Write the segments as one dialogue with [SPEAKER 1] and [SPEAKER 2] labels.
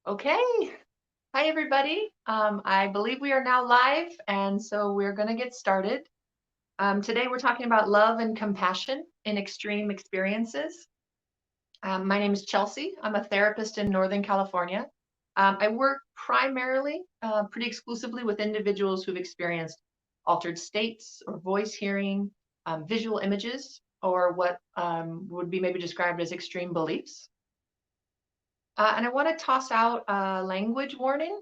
[SPEAKER 1] Okay. Hi, everybody. I believe we are now live, and so we're going to get started. Today, we're talking about love and compassion in extreme experiences. My name is Chelsea. I'm a therapist in Northern California. I work primarily, pretty exclusively with individuals who've experienced altered states or voice hearing, visual images, or what would be maybe described as extreme beliefs. And I want to toss out a language warning.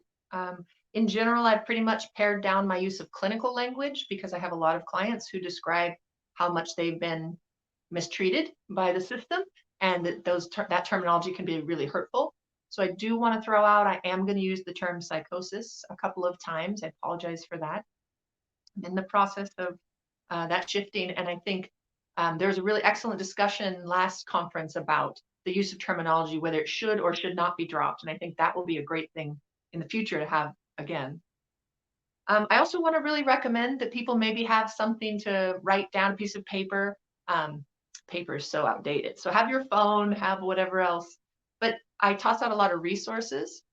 [SPEAKER 1] In general, I've pretty much pared down my use of clinical language because I have a lot of clients who describe how much they've been mistreated by the system, and that terminology can be really hurtful. So I do want to throw out, I am going to use the term psychosis a couple of times. I apologize for that. I'm in the process of that shifting, and I think there was a really excellent discussion last conference about the use of terminology, whether it should or should not be dropped. And I think that will be a great thing in the future to have again. I also want to really recommend that people maybe have something to write down, a piece of paper. Paper is so outdated. So have your phone, have whatever else. But I toss out a lot of resources.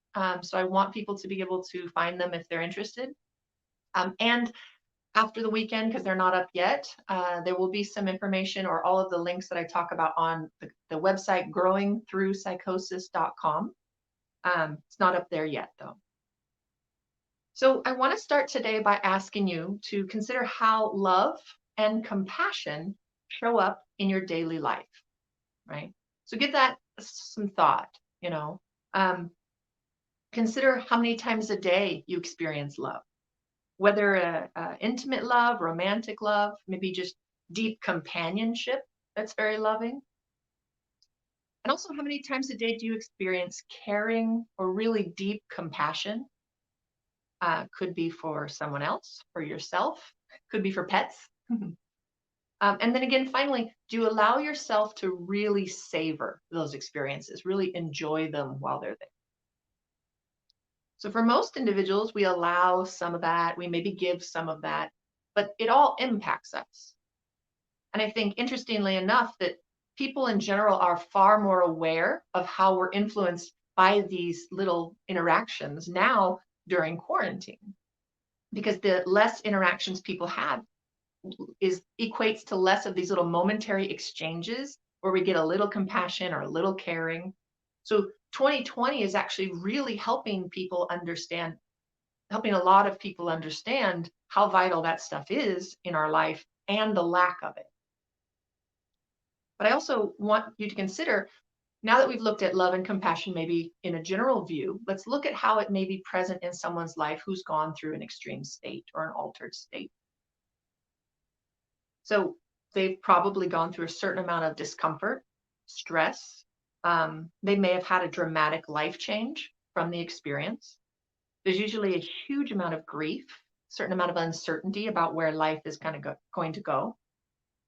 [SPEAKER 1] So I want people to be able to find them if they're interested. And after the weekend, because they're not up yet, there will be some information or all of the links that I talk about on the website growingthroughpsychosis.com. It's not up there yet, though. So I want to start today by asking you to consider how love and compassion show up in your daily life, right? So give that some thought, you know. Consider how many times a day you experience love. Whether intimate love, romantic love, maybe just deep companionship that's very loving. And also, how many times a day do you experience caring or really deep compassion? Could be for someone else, for yourself, could be for pets. And then again, finally, do you allow yourself to really savor those experiences, really enjoy them while they're there? So for most individuals, we allow some of that, we maybe give some of that, but it all impacts us. And I think, interestingly enough, that people in general are far more aware of how we're influenced by these little interactions now during quarantine, because the less interactions people have equates to less of these little momentary exchanges where we get a little compassion or a little caring. So 2020 is actually really helping people understand, helping a lot of people understand how vital that stuff is in our life and the lack of it. But I also want you to consider, now that we've looked at love and compassion, maybe in a general view, let's look at how it may be present in someone's life who's gone through an extreme state or an altered state. So they've probably gone through a certain amount of discomfort, stress. They may have had a dramatic life change from the experience. There's usually a huge amount of grief, certain amount of uncertainty about where life is kind of going to go.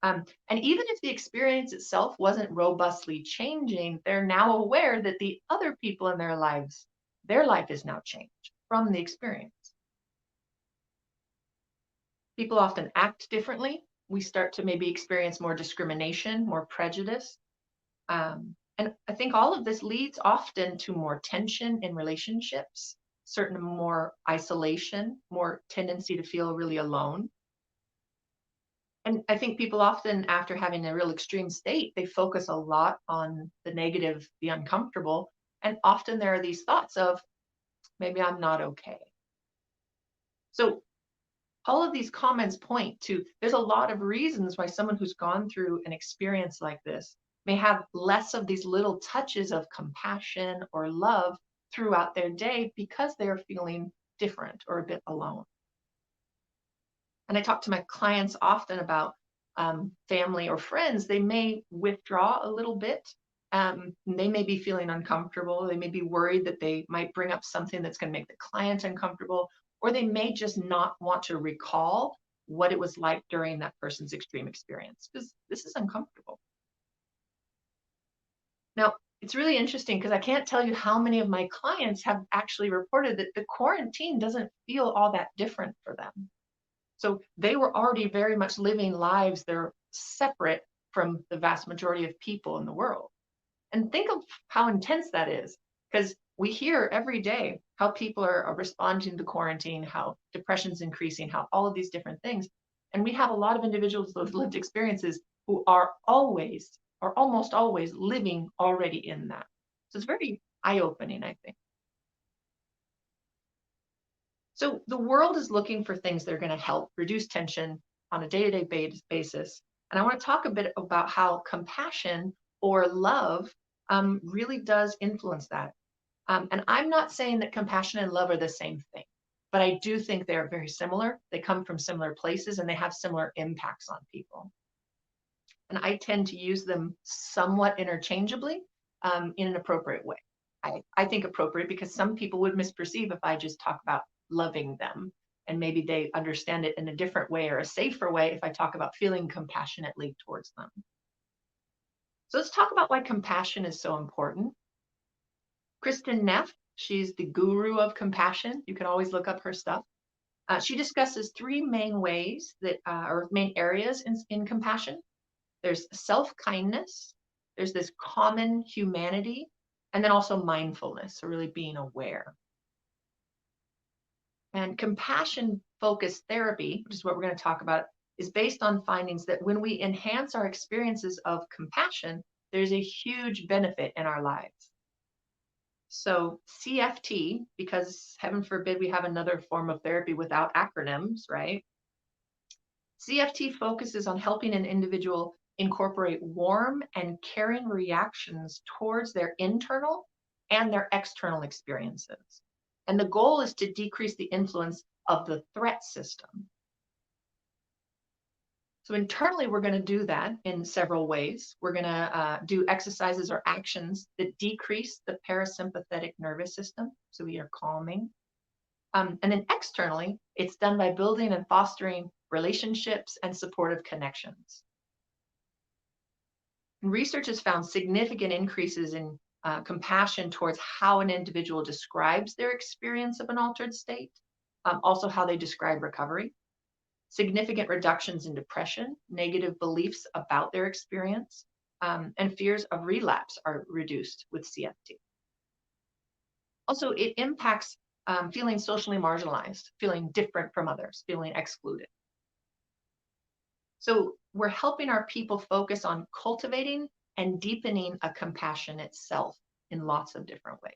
[SPEAKER 1] And even if the experience itself wasn't robustly changing, they're now aware that the other people in their lives, their life is now changed from the experience. People often act differently. We start to maybe experience more discrimination, more prejudice. And I think all of this leads often to more tension in relationships, certain more isolation, more tendency to feel really alone. And I think people often, after having a real extreme state, they focus a lot on the negative, the uncomfortable. And often there are these thoughts of, maybe I'm not okay. So all of these comments point to, there's a lot of reasons why someone who's gone through an experience like this may have less of these little touches of compassion or love throughout their day because they're feeling different or a bit alone. And I talk to my clients often about family or friends. They may withdraw a little bit. They may be feeling uncomfortable. They may be worried that they might bring up something that's going to make the client uncomfortable, or they may just not want to recall what it was like during that person's extreme experience, because this is uncomfortable. Now, it's really interesting because I can't tell you how many of my clients have actually reported that the quarantine doesn't feel all that different for them. So they were already very much living lives that are separate from the vast majority of people in the world. And think of how intense that is, because We hear every day how people are responding to quarantine, how depression's increasing, how all of these different things. And we have a lot of individuals with lived experiences who are always or almost always living already in that. So it's very eye-opening, I think. So the world is looking for things that are going to help reduce tension on a day-to-day basis. And I want to talk a bit about how compassion or love really does influence that. And I'm not saying that compassion and love are the same thing, but I do think they're very similar. They come from similar places and they have similar impacts on people. And I tend to use them somewhat interchangeably in an appropriate way. I think appropriate because some people would misperceive if I just talk about loving them. And maybe they understand it in a different way or a safer way if I talk about feeling compassionately towards them. So let's talk about why compassion is so important. Kristen Neff, she's the guru of compassion. You can always look up her stuff. She discusses three main ways that, or main areas in compassion. There's self-kindness, there's this common humanity, and then also mindfulness, so really being aware. And compassion-focused therapy, which is what we're going to talk about, is based on findings that when we enhance our experiences of compassion, there's a huge benefit in our lives. So CFT, because heaven forbid we have another form of therapy without acronyms, right? CFT focuses on helping an individual incorporate warm and caring reactions towards their internal and their external experiences. And the goal is to decrease the influence of the threat system. So internally, we're going to do that in several ways. We're going to do exercises or actions that decrease the parasympathetic nervous system, so we are calming. And then externally, it's done by building and fostering relationships and supportive connections. And research has found significant increases in compassion towards how an individual describes their experience of an altered state, also how they describe recovery. Significant reductions in depression, negative beliefs about their experience, and fears of relapse are reduced with CFT. Also, it impacts feeling socially marginalized, feeling different from others, feeling excluded. So we're helping our people focus on cultivating and deepening a compassion itself in lots of different ways.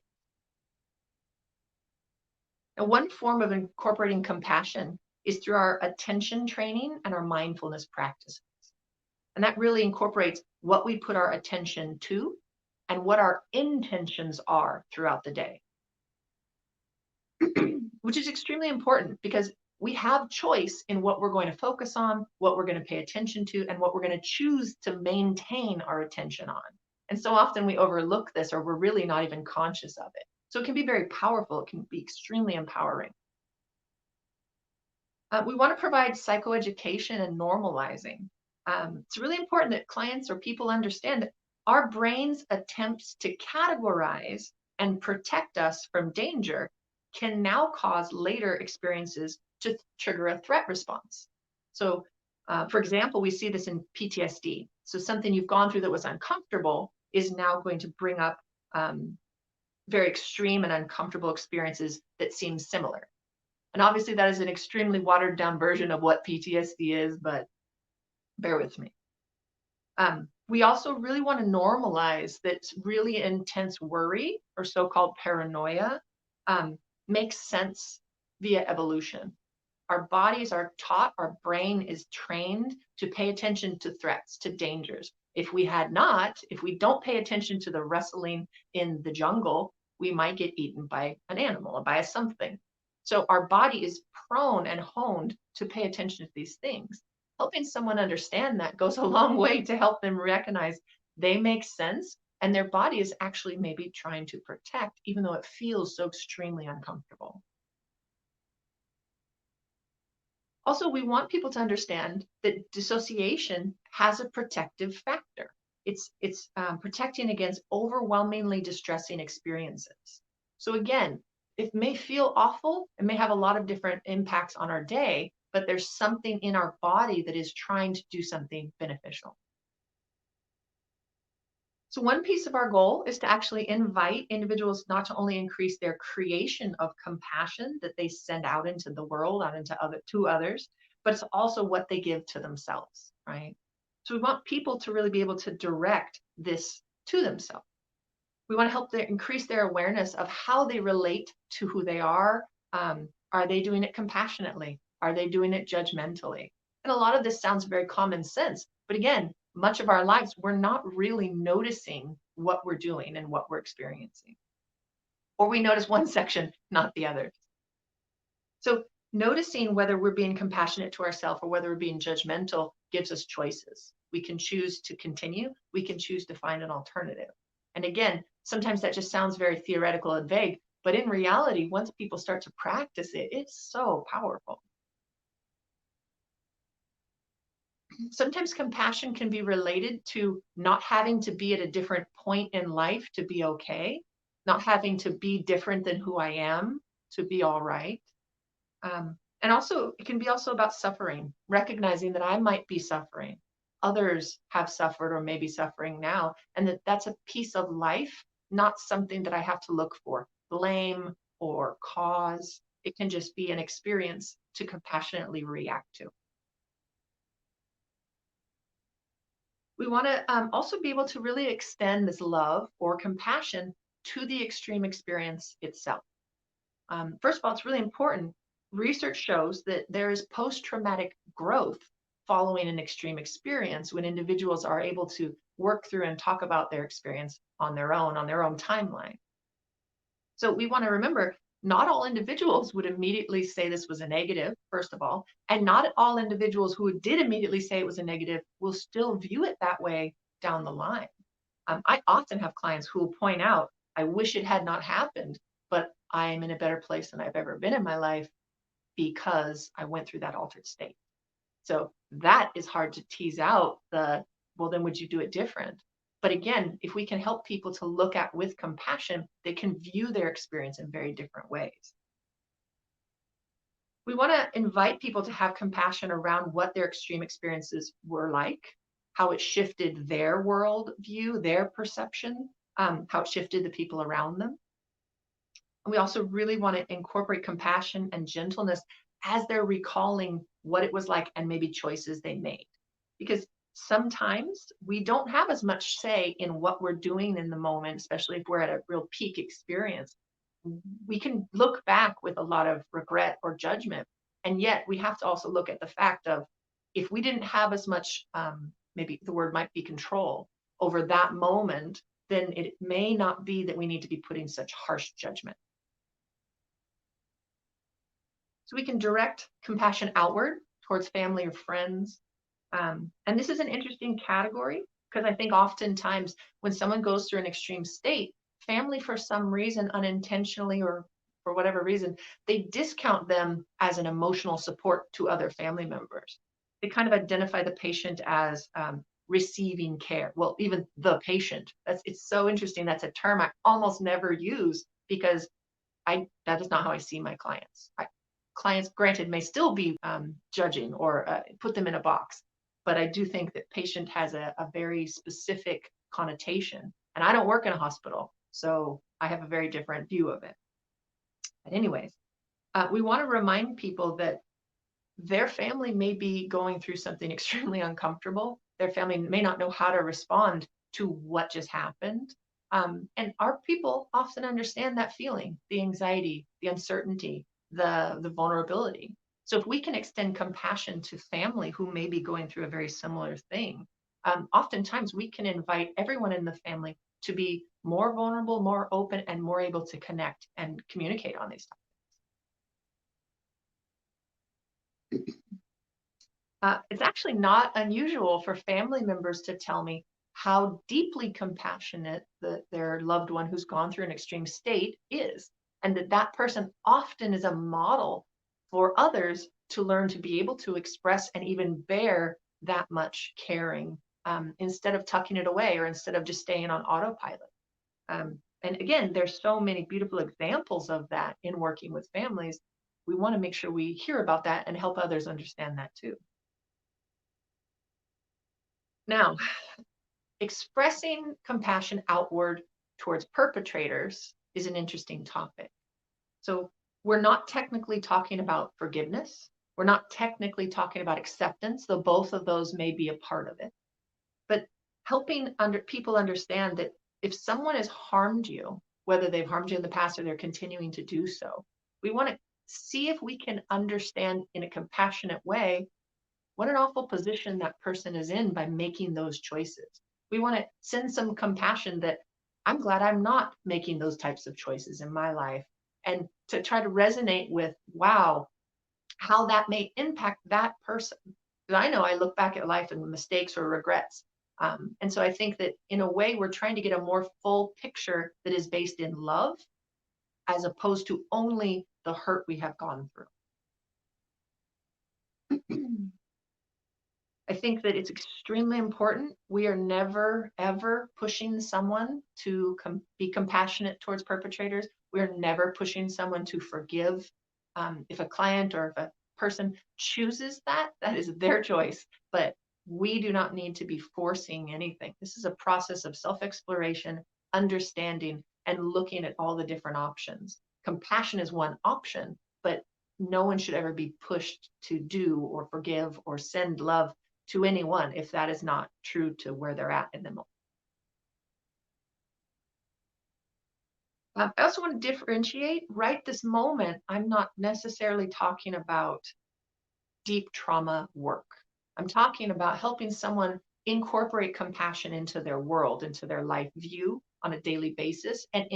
[SPEAKER 1] Now, one form of incorporating compassion is through our attention training and our mindfulness practices. And that really incorporates what we put our attention to and what our intentions are throughout the day, which is extremely important because we have choice in what we're going to focus on, what we're going to pay attention to, and what we're going to choose to maintain our attention on. And so often we overlook this or we're really not even conscious of it. So it can be very powerful. It can be extremely empowering. We want to provide psychoeducation and normalizing. It's really important that clients or people understand that our brain's attempts to categorize and protect us from danger can now cause later experiences to trigger a threat response. So, for example, we see this in PTSD. So something you've gone through that was uncomfortable is now going to bring up very extreme and uncomfortable experiences that seem similar. And obviously that is an extremely watered down version of what PTSD is, but bear with me. We also really want to normalize that really intense worry or so-called paranoia makes sense via evolution. Our bodies are taught, our brain is trained to pay attention to threats, to dangers. If we don't pay attention to the wrestling in the jungle, we might get eaten by an animal or by a something. So our body is prone and honed to pay attention to these things. Helping someone understand that goes a long way to help them recognize they make sense and their body is actually maybe trying to protect, even though it feels so extremely uncomfortable. Also, we want people to understand that dissociation has a protective factor. It's protecting against overwhelmingly distressing experiences. So again, it may feel awful, it may have a lot of different impacts on our day, but there's something in our body that is trying to do something beneficial. So one piece of our goal is to actually invite individuals not to only increase their creation of compassion that they send out into the world, out into to others, but it's also what they give to themselves, right? So we want people to really be able to direct this to themselves. We want to help them increase their awareness of how they relate to who they are. Are they doing it compassionately? Are they doing it judgmentally? And a lot of this sounds very common sense, but again, much of our lives, we're not really noticing what we're doing and what we're experiencing. Or we notice one section, not the other. So noticing whether we're being compassionate to ourselves or whether we're being judgmental gives us choices. We can choose to continue. We can choose to find an alternative. And again, sometimes that just sounds very theoretical and vague, but in reality, once people start to practice it, it's so powerful. Sometimes compassion can be related to not having to be at a different point in life to be okay, not having to be different than who I am to be all right. And also, it can be also about suffering, recognizing that I might be suffering. Others have suffered or may be suffering now, and that that's a piece of life, not something that I have to look for, blame or cause. It can just be an experience to compassionately react to. We want to also be able to really extend this love or compassion to the extreme experience itself. First of all, it's really important. Research shows that there is post-traumatic growth following an extreme experience when individuals are able to work through and talk about their experience on their own timeline. So we want to remember not all individuals would immediately say this was a negative, first of all, and not all individuals who did immediately say it was a negative will still view it that way down the line. I often have clients who will point out, I wish it had not happened, but I am in a better place than I've ever been in my life because I went through that altered state. So that is hard to tease out well, then would you do it different? But again, if we can help people to look at with compassion, they can view their experience in very different ways. We want to invite people to have compassion around what their extreme experiences were like, how it shifted their world view, their perception, how it shifted the people around them. And we also really want to incorporate compassion and gentleness as they're recalling what it was like and maybe choices they made. Because sometimes we don't have as much say in what we're doing in the moment, especially if we're at a real peak experience. We can look back with a lot of regret or judgment. And yet we have to also look at the fact of if we didn't have as much, maybe the word might be control over that moment, then it may not be that we need to be putting such harsh judgment. So we can direct compassion outward towards family or friends. And this is an interesting category because I think oftentimes when someone goes through an extreme state, family, for some reason, unintentionally or for whatever reason, they discount them as an emotional support to other family members. They kind of identify the patient as receiving care. Well, even the patient. It's so interesting. That's a term I almost never use because that is not how I see my clients. Clients, granted, may still be judging or put them in a box, but I do think that patient has a very specific connotation. And I don't work in a hospital, so I have a very different view of it. But anyways, we want to remind people that their family may be going through something extremely uncomfortable. Their family may not know how to respond to what just happened. And our people often understand that feeling, the anxiety, the uncertainty, the vulnerability. So if we can extend compassion to family who may be going through a very similar thing, oftentimes we can invite everyone in the family to be more vulnerable, more open, and more able to connect and communicate on these topics. It's actually not unusual for family members to tell me how deeply compassionate their loved one who's gone through an extreme state is, and that person often is a model for others to learn to be able to express and even bear that much caring instead of tucking it away or instead of just staying on autopilot. And again, there's so many beautiful examples of that in working with families. We want to make sure we hear about that and help others understand that too. Now, expressing compassion outward towards perpetrators is an interesting topic. So we're not technically talking about forgiveness. We're not technically talking about acceptance, though both of those may be a part of it. But helping people understand that if someone has harmed you, whether they've harmed you in the past or they're continuing to do so, we want to see if we can understand in a compassionate way what an awful position that person is in by making those choices. We want to send some compassion that I'm glad I'm not making those types of choices in my life, and to try to resonate with, wow, how that may impact that person. Because I know I look back at life and mistakes or regrets. And so I think that in a way, we're trying to get a more full picture that is based in love, as opposed to only the hurt we have gone through. I think that it's extremely important. We are never, ever pushing someone to be compassionate towards perpetrators. We're never pushing someone to forgive. If a client or if a person chooses that, that is their choice. But we do not need to be forcing anything. This is a process of self-exploration, understanding, and looking at all the different options. Compassion is one option, but no one should ever be pushed to do or forgive or send love to anyone if that is not true to where they're at in the moment. I also want to differentiate. Right this moment, I'm not necessarily talking about deep trauma work. I'm talking about helping someone incorporate compassion into their world, into their life view on a daily basis, and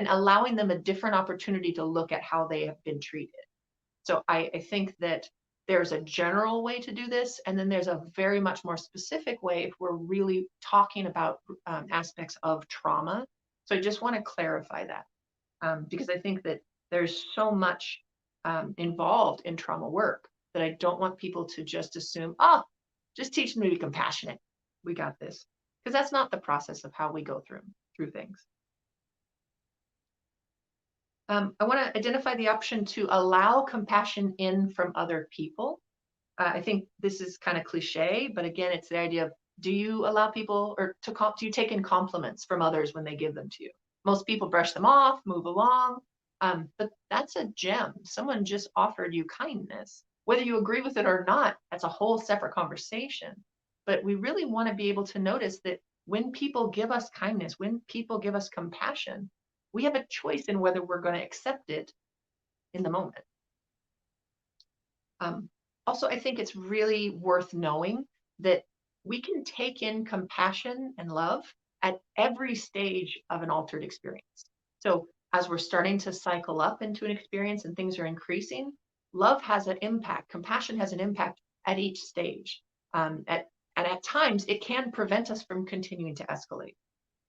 [SPEAKER 1] allowing them a different opportunity to look at how they have been treated. So I think that there's a general way to do this, and then there's a very much more specific way if we're really talking about aspects of trauma. So I just want to clarify that, because I think that there's so much involved in trauma work that I don't want people to just assume, oh, just teach them to be compassionate. We got this. Because that's not the process of how we go through things. I want to identify the option to allow compassion in from other people. I think this is kind of cliche, but again, it's the idea of, do you allow people, or do you take in compliments from others when they give them to you? Most people brush them off, move along, but that's a gem. Someone just offered you kindness. Whether you agree with it or not, that's a whole separate conversation. But we really want to be able to notice that when people give us kindness, when people give us compassion, we have a choice in whether we're going to accept it in the moment. Also, I think it's really worth knowing that we can take in compassion and love at every stage of an altered experience. So as we're starting to cycle up into an experience and things are increasing, love has an impact, compassion has an impact at each stage. And at times, it can prevent us from continuing to escalate.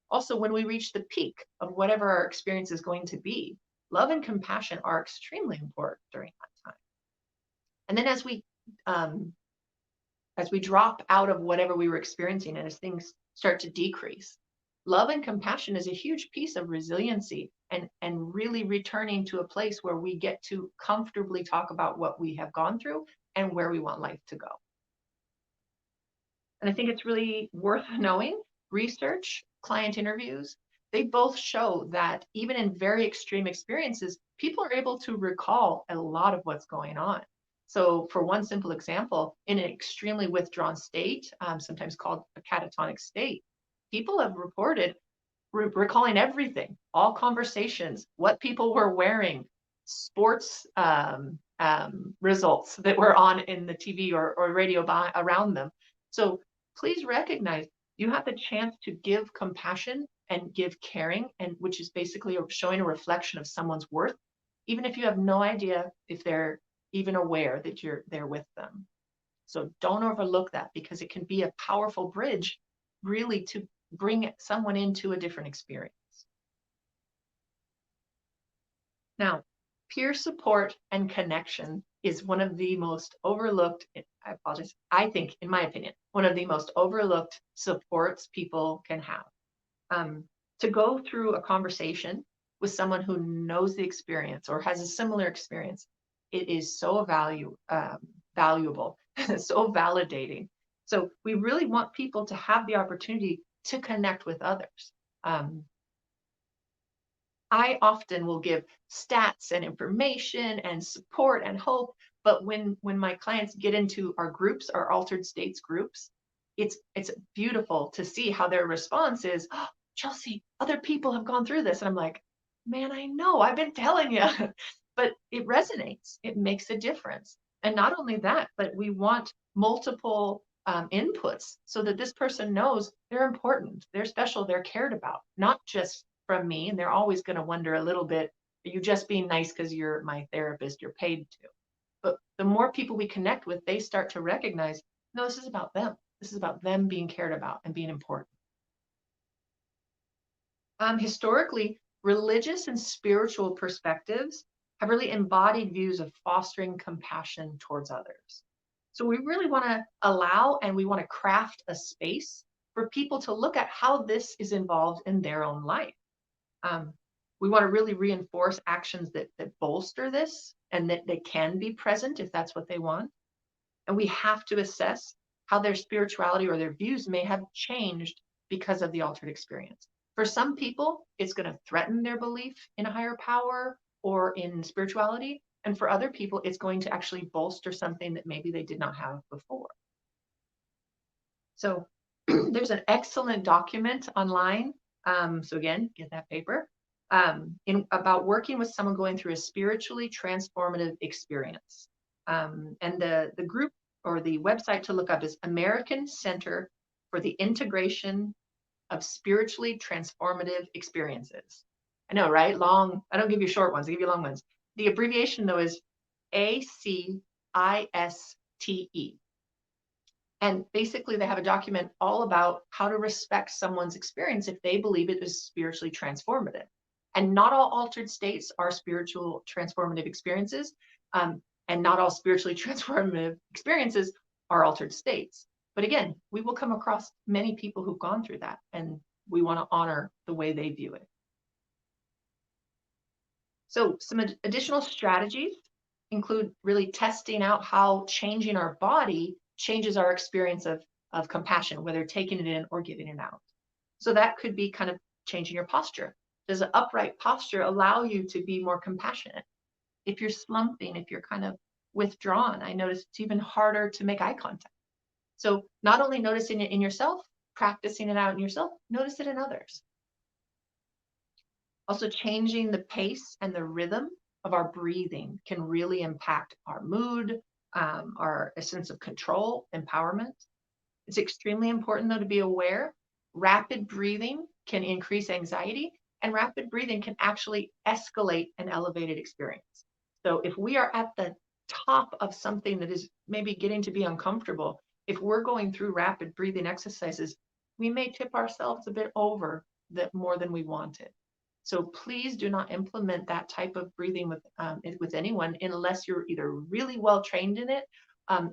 [SPEAKER 1] Also, when we reach the peak of whatever our experience is going to be, love and compassion are extremely important during that time. And then as we drop out of whatever we were experiencing and as things start to decrease, love and compassion is a huge piece of resiliency and really returning to a place where we get to comfortably talk about what we have gone through and where we want life to go. And I think it's really worth knowing, research, client interviews, they both show that even in very extreme experiences, people are able to recall a lot of what's going on. So for one simple example, in an extremely withdrawn state, sometimes called a catatonic state, people have reported recalling everything, all conversations, what people were wearing, sports results that were on in the TV or radio around them. So please recognize you have the chance to give compassion and give caring, and which is basically showing a reflection of someone's worth, even if you have no idea if they're even aware that you're there with them. So don't overlook that, because it can be a powerful bridge really to bring someone into a different experience. Now, peer support and connection is one of the most overlooked, I apologize, I think, in my opinion, one of the most overlooked supports people can have. To go through a conversation with someone who knows the experience or has a similar experience, it is so valuable, so validating. So we really want people to have the opportunity to connect with others. I often will give stats and information and support and hope, but when my clients get into our groups, our altered states groups, it's beautiful to see how their response is, oh, Chelsea, other people have gone through this. And I'm like, man, I know, I've been telling you. But it resonates, it makes a difference. And not only that, but we want multiple inputs so that this person knows they're important, they're special, they're cared about, not just from me. And they're always going to wonder a little bit, are you just being nice because you're my therapist, you're paid to? But the more people we connect with, they start to recognize, no, this is about them. This is about them being cared about and being important. Historically, religious and spiritual perspectives have really embodied views of fostering compassion towards others. So we really want to allow and we want to craft a space for people to look at how this is involved in their own life. We want to really reinforce actions that bolster this and that they can be present if that's what they want. And we have to assess how their spirituality or their views may have changed because of the altered experience. For some people, it's going to threaten their belief in a higher power or in spirituality. And for other people, it's going to actually bolster something that maybe they did not have before. So there's an excellent document online. So again, get that paper about working with someone going through a spiritually transformative experience. And the group or the website to look up is American Center for the Integration of Spiritually Transformative Experiences. I know, right? Long. I don't give you short ones. I give you long ones. The abbreviation though is ACISTE. And basically, they have a document all about how to respect someone's experience if they believe it is spiritually transformative. And not all altered states are spiritual transformative experiences. And not all spiritually transformative experiences are altered states. But again, we will come across many people who've gone through that, and we want to honor the way they view it. So some additional strategies include really testing out how changing our body changes our experience of compassion, whether taking it in or giving it out. So that could be kind of changing your posture. Does an upright posture allow you to be more compassionate? If you're slumping, if you're kind of withdrawn, I notice it's even harder to make eye contact. So not only noticing it in yourself, practicing it out in yourself, notice it in others. Also, changing the pace and the rhythm of our breathing can really impact our mood, our sense of control, empowerment. It's extremely important, though, to be aware. Rapid breathing can increase anxiety, and rapid breathing can actually escalate an elevated experience. So if we are at the top of something that is maybe getting to be uncomfortable, if we're going through rapid breathing exercises, we may tip ourselves a bit over that more than we wanted. So please do not implement that type of breathing with anyone unless you're either really well trained in it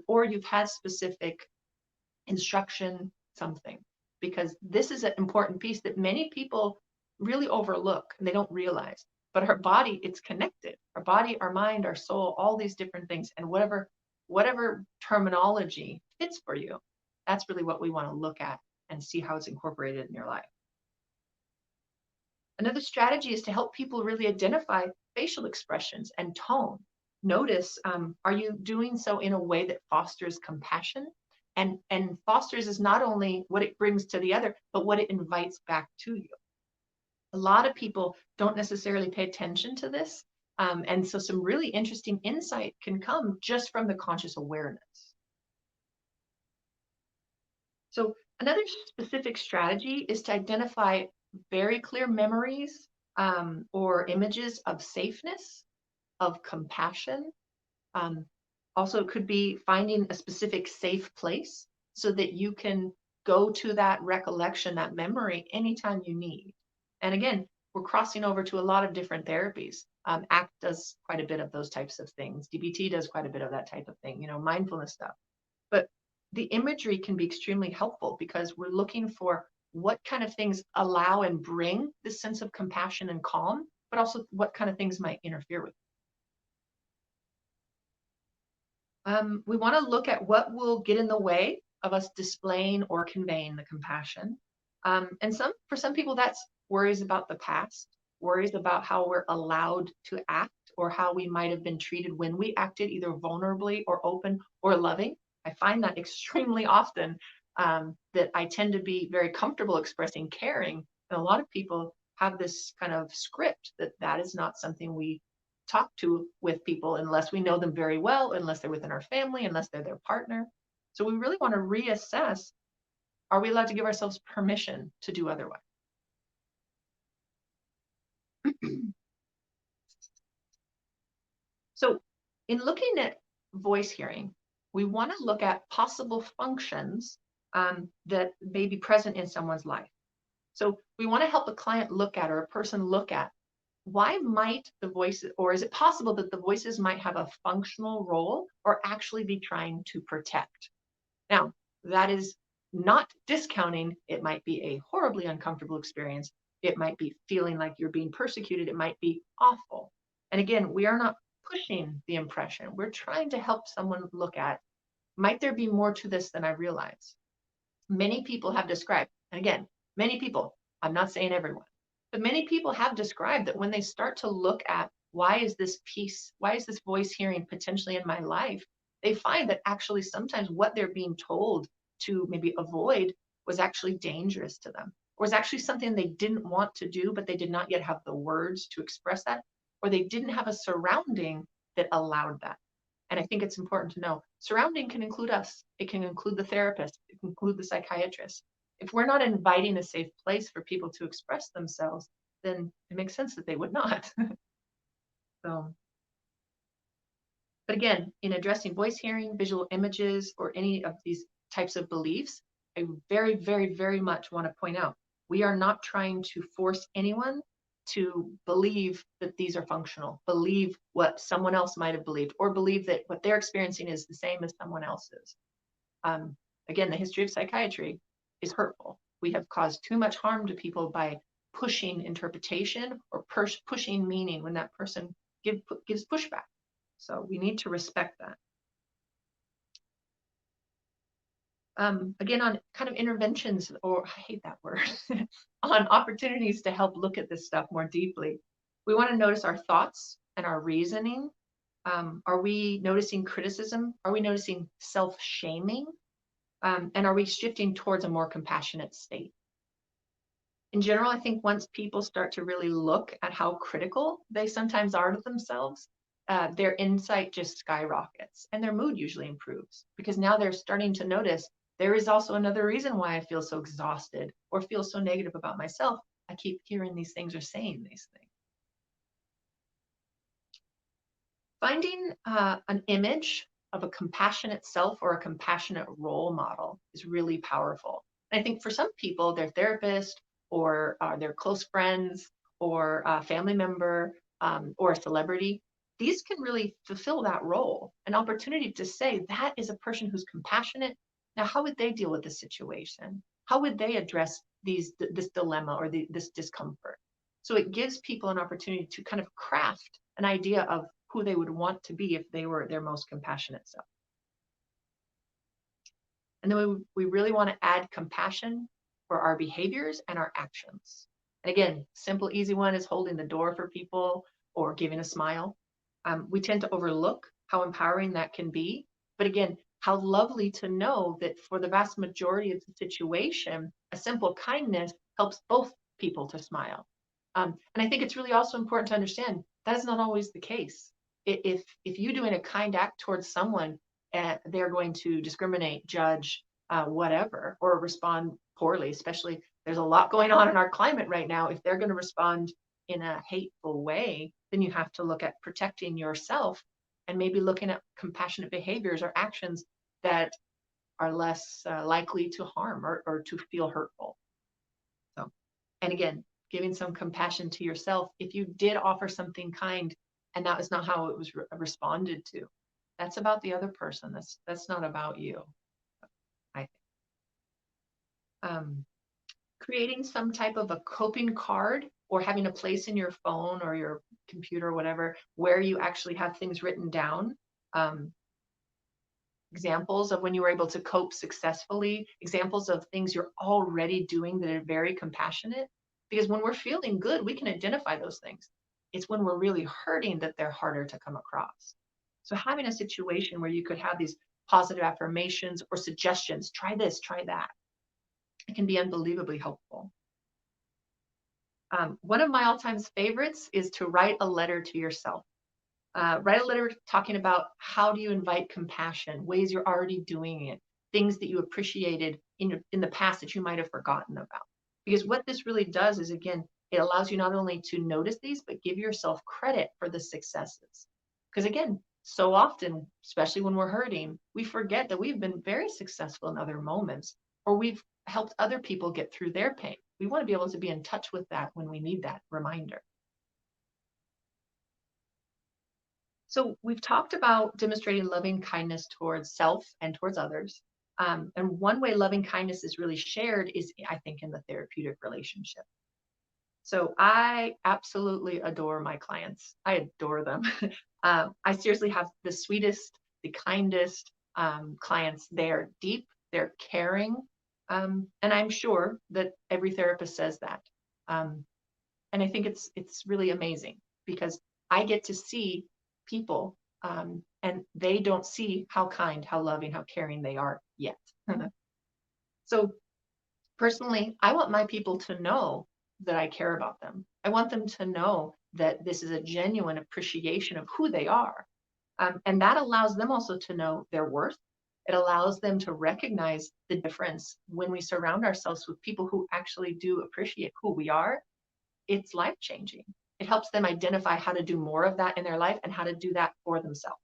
[SPEAKER 1] or you've had specific instruction, something, because this is an important piece that many people really overlook and they don't realize. But our body, it's connected. Our body, our mind, our soul, all these different things, and whatever terminology fits for you, that's really what we want to look at and see how it's incorporated in your life. Another strategy is to help people really identify facial expressions and tone. Notice, are you doing so in a way that fosters compassion? And fosters is not only what it brings to the other, but what it invites back to you. A lot of people don't necessarily pay attention to this. And so some really interesting insight can come just from the conscious awareness. So another specific strategy is to identify very clear memories or images of safeness, of compassion. Also, it could be finding a specific safe place so that you can go to that recollection, that memory, anytime you need. And again, we're crossing over to a lot of different therapies. ACT does quite a bit of those types of things. DBT does quite a bit of that type of thing, mindfulness stuff. But the imagery can be extremely helpful because we're looking for what kind of things allow and bring this sense of compassion and calm, but also what kind of things might interfere with it. We want to look at what will get in the way of us displaying or conveying the compassion. And for some people, that's worries about the past, worries about how we're allowed to act or how we might have been treated when we acted either vulnerably or open or loving. I find that extremely often, that I tend to be very comfortable expressing caring. And a lot of people have this kind of script that is not something we talk to with people unless we know them very well, unless they're within our family, unless they're their partner. So we really want to reassess, are we allowed to give ourselves permission to do otherwise? So in looking at voice hearing, we want to look at possible functions that may be present in someone's life. So we want to help a client look at, or a person look at, why might the voices, or is it possible that the voices might have a functional role or actually be trying to protect? Now, that is not discounting, it might be a horribly uncomfortable experience. It might be feeling like you're being persecuted. It might be awful. And again, we are not pushing the impression. We're trying to help someone look at, might there be more to this than I realize? Many people have described, and again, many people, I'm not saying everyone, but many people have described that when they start to look at, why is this voice hearing potentially in my life, they find that actually sometimes what they're being told to maybe avoid was actually dangerous to them, or was actually something they didn't want to do, but they did not yet have the words to express that, or they didn't have a surrounding that allowed that. And I think it's important to know, surrounding can include us. It can include the therapist. It can include the psychiatrist. If we're not inviting a safe place for people to express themselves, then it makes sense that they would not. So, but again, in addressing voice hearing, visual images, or any of these types of beliefs, I very, very, very much want to point out, we are not trying to force anyone to believe that these are functional, believe what someone else might have believed, or believe that what they're experiencing is the same as someone else's. Again, the history of psychiatry is hurtful. We have caused too much harm to people by pushing interpretation or pushing meaning when that person gives pushback. So we need to respect that. Again, on kind of interventions, or I hate that word, on opportunities to help look at this stuff more deeply. We want to notice our thoughts and our reasoning. Are we noticing criticism? Are we noticing self-shaming? And are we shifting towards a more compassionate state? In general, I think once people start to really look at how critical they sometimes are to themselves, their insight just skyrockets and their mood usually improves, because now they're starting to notice there is also another reason why I feel so exhausted or feel so negative about myself. I keep hearing these things or saying these things. Finding an image of a compassionate self or a compassionate role model is really powerful. And I think for some people, their therapist or their close friends or a family member or a celebrity, these can really fulfill that role, an opportunity to say that is a person who's compassionate. Now, how would they deal with the situation? How would they address this dilemma or this discomfort? So it gives people an opportunity to kind of craft an idea of who they would want to be if they were their most compassionate self. And then we really want to add compassion for our behaviors and our actions. And again, simple, easy one is holding the door for people or giving a smile. We tend to overlook how empowering that can be. But again, how lovely to know that for the vast majority of the situation, a simple kindness helps both people to smile. And I think it's really also important to understand that is not always the case. If you doing a kind act towards someone, they're going to discriminate, judge, whatever, or respond poorly, especially there's a lot going on in our climate right now. If they're going to respond in a hateful way, then you have to look at protecting yourself and maybe looking at compassionate behaviors or actions that are less likely to harm or to feel hurtful. So, and again, giving some compassion to yourself. If you did offer something kind and that was not how it was responded to, that's about the other person. That's not about you, I think. Creating some type of a coping card or having a place in your phone or your computer or whatever where you actually have things written down. examples of when you were able to cope successfully, examples of things you're already doing that are very compassionate. Because when we're feeling good, we can identify those things. It's when we're really hurting that they're harder to come across. So having a situation where you could have these positive affirmations or suggestions, try this, try that, it can be unbelievably helpful. One of my all-time favorites is to write a letter to yourself. Write a letter talking about how do you invite compassion, ways you're already doing it, things that you appreciated in the past that you might have forgotten about. Because what this really does is, again, it allows you not only to notice these, but give yourself credit for the successes. Because again, so often, especially when we're hurting, we forget that we've been very successful in other moments, or we've helped other people get through their pain. We want to be able to be in touch with that when we need that reminder. So we've talked about demonstrating loving kindness towards self and towards others. And one way loving kindness is really shared is, I think, in the therapeutic relationship. So I absolutely adore my clients. I adore them. I seriously have the sweetest, the kindest clients. They're deep, they're caring, and I'm sure that every therapist says that. And I think it's really amazing because I get to see people, and they don't see how kind, how loving, how caring they are yet. So personally, I want my people to know that I care about them. I want them to know that this is a genuine appreciation of who they are. And that allows them also to know their worth. It allows them to recognize the difference when we surround ourselves with people who actually do appreciate who we are. It's life changing. It helps them identify how to do more of that in their life and how to do that for themselves.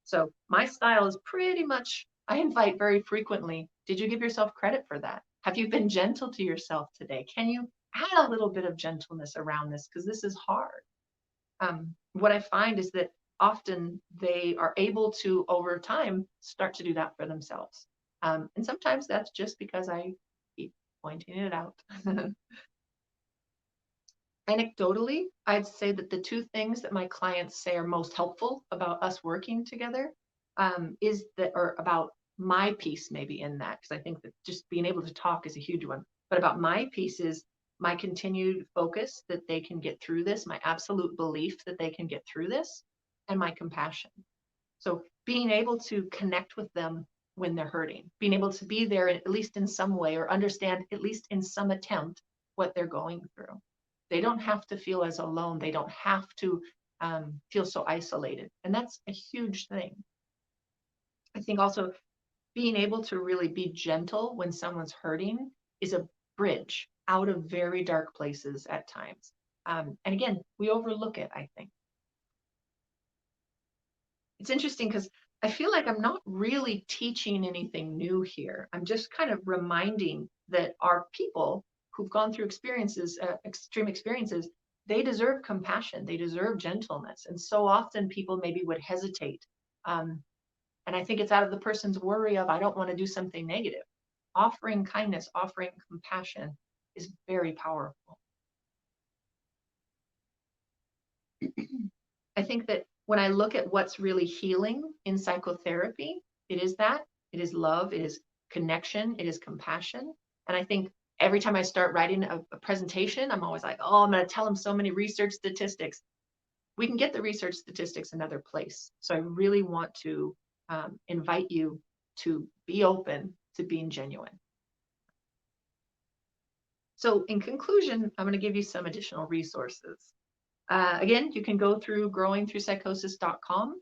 [SPEAKER 1] So my style is pretty much, I invite very frequently, did you give yourself credit for that? Have you been gentle to yourself today? Can you add a little bit of gentleness around this? Because this is hard. What I find is that often they are able to, over time, start to do that for themselves. And sometimes that's just because I keep pointing it out. Anecdotally, I'd say that the two things that my clients say are most helpful about us working together, is that, or about my piece maybe in that, because I think that just being able to talk is a huge one. But about my piece is my continued focus that they can get through this, my absolute belief that they can get through this, and my compassion. So being able to connect with them when they're hurting, being able to be there at least in some way, or understand at least in some attempt what they're going through. They don't have to feel as alone. They don't have to feel so isolated. And that's a huge thing. I think also being able to really be gentle when someone's hurting is a bridge out of very dark places at times. And again, we overlook it, I think. It's interesting because I feel like I'm not really teaching anything new here. I'm just kind of reminding that our people who've gone through experiences, extreme experiences, they deserve compassion, they deserve gentleness. And so often people maybe would hesitate. And I think it's out of the person's worry of, I don't want to do something negative. Offering kindness, offering compassion is very powerful. I think that when I look at what's really healing in psychotherapy, it is that. It is love, it is connection, it is compassion. And I think every time I start writing a presentation, I'm always like, oh, I'm going to tell them so many research statistics. We can get the research statistics another place. So I really want to invite you to be open to being genuine. So in conclusion, I'm going to give you some additional resources. Again, you can go through growingthroughpsychosis.com.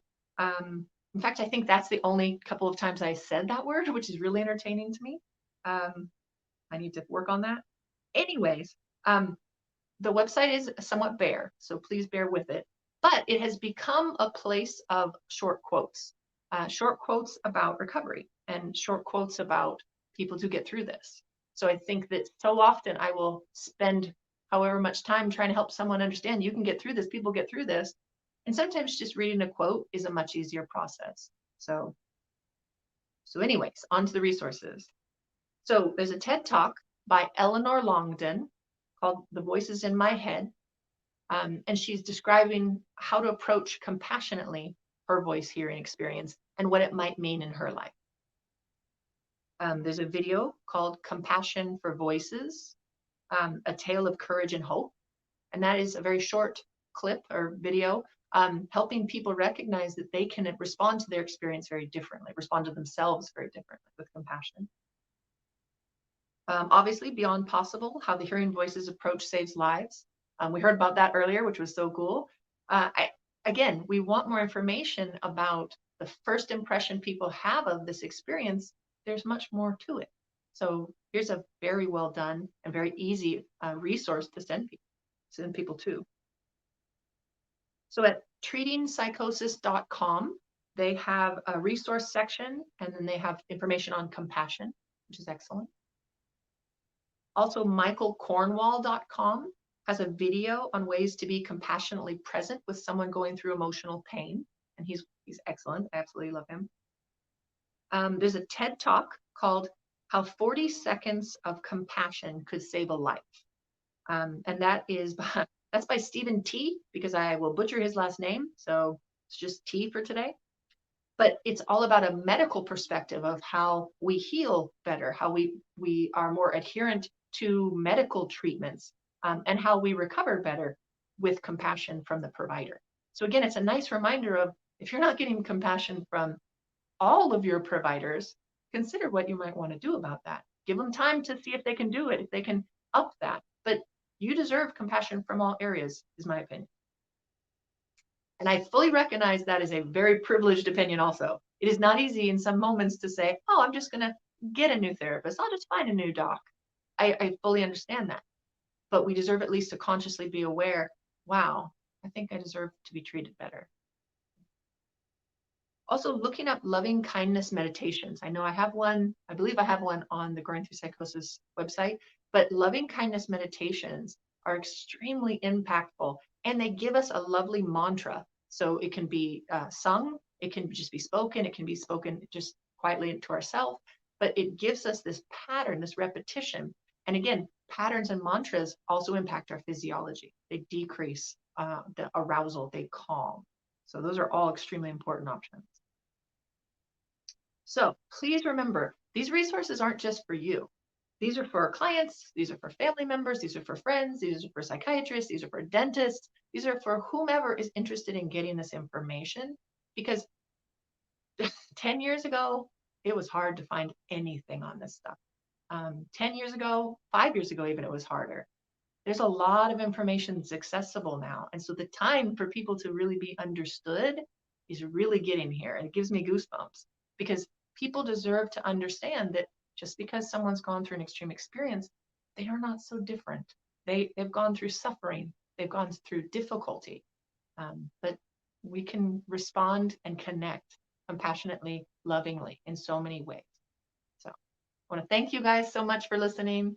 [SPEAKER 1] In fact, I think that's the only couple of times I said that word, which is really entertaining to me. I need to work on that. Anyways, the website is somewhat bare, so please bear with it. But it has become a place of short quotes about recovery and short quotes about people to get through this. So I think that so often I will spend however much time trying to help someone understand you can get through this, people get through this. And sometimes just reading a quote is a much easier process. So anyways, on to the resources. So there's a TED Talk by Eleanor Longden called The Voices in My Head. And she's describing how to approach compassionately her voice hearing experience and what it might mean in her life. There's a video called Compassion for Voices, A Tale of Courage and Hope. And that is a very short clip or video helping people recognize that they can respond to their experience very differently, respond to themselves very differently with compassion. Obviously, Beyond Possible, How the Hearing Voices Approach Saves Lives. We heard about that earlier, which was so cool. Again, we want more information about the first impression people have of this experience. There's much more to it. So here's a very well done and very easy resource to send people to. So at treatingpsychosis.com, they have a resource section, and then they have information on compassion, which is excellent. Also, michaelcornwall.com has a video on ways to be compassionately present with someone going through emotional pain, and he's excellent. I absolutely love him. There's a TED Talk called How 40 Seconds of Compassion Could Save a Life. And that's by Stephen T, because I will butcher his last name, so it's just T for today. But it's all about a medical perspective of how we heal better, how we are more adherent to medical treatments, and how we recover better with compassion from the provider. So again, it's a nice reminder of, if you're not getting compassion from all of your providers, consider what you might want to do about that. Give them time to see if they can do it, if they can up that. But you deserve compassion from all areas, is my opinion. And I fully recognize that is a very privileged opinion also. It is not easy in some moments to say, oh, I'm just going to get a new therapist. I'll just find a new doc. I fully understand that. But we deserve at least to consciously be aware, wow, I think I deserve to be treated better. Also, looking up loving kindness meditations. I know I have one, I believe I have one on the Growing Through Psychosis website, but loving kindness meditations are extremely impactful, and they give us a lovely mantra. So it can be sung, it can just be spoken, it can be spoken just quietly to ourselves, but it gives us this pattern, this repetition. And again, patterns and mantras also impact our physiology. They decrease the arousal, they calm. So those are all extremely important options. So please remember, these resources aren't just for you. These are for our clients, these are for family members, these are for friends, these are for psychiatrists, these are for dentists, these are for whomever is interested in getting this information. Because 10 years ago, it was hard to find anything on this stuff. 10 years ago, 5 years ago even, it was harder. There's a lot of information that's accessible now. And so the time for people to really be understood is really getting here. And it gives me goosebumps, because people deserve to understand that just because someone's gone through an extreme experience, they are not so different. They've gone through suffering. They've gone through difficulty. But we can respond and connect compassionately, lovingly in so many ways. So I want to thank you guys so much for listening.